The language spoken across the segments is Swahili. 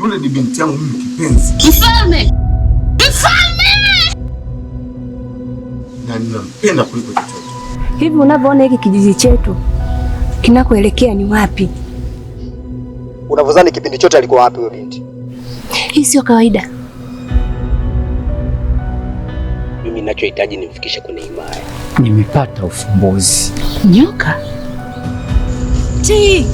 Yule ni binti yangu mimi kipenzi. Mfalme! Mfalme! Na ninampenda kuliko chochote. Hivi unavyoona hiki kijiji chetu kinakoelekea ni wapi? Unavyozani kipindi chote alikuwa wapi huyo binti? Hii sio kawaida. Mimi ninachohitaji nimfikishe kwenye himaya. Nimepata ufumbuzi. Nyoka? Ti!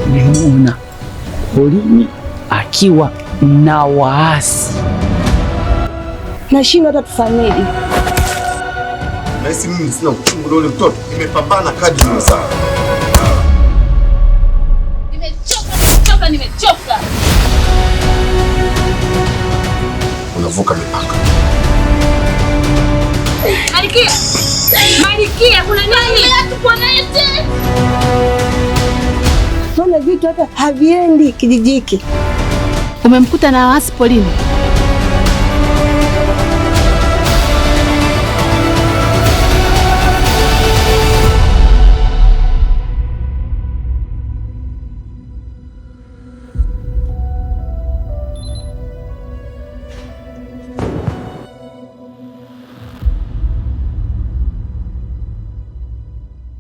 Nimemuona porini akiwa na waasi. Nashindwa hata tufanyeje. Nahisi mimi sina uchungu na yule mtoto. Nimepambana kadri nimesema. Nimechoka. Unavuka mipaka. Malkia, kuna nini? Tuponete. Mbona vitu hata haviendi kijiji hiki? Umemkuta na waasi polini?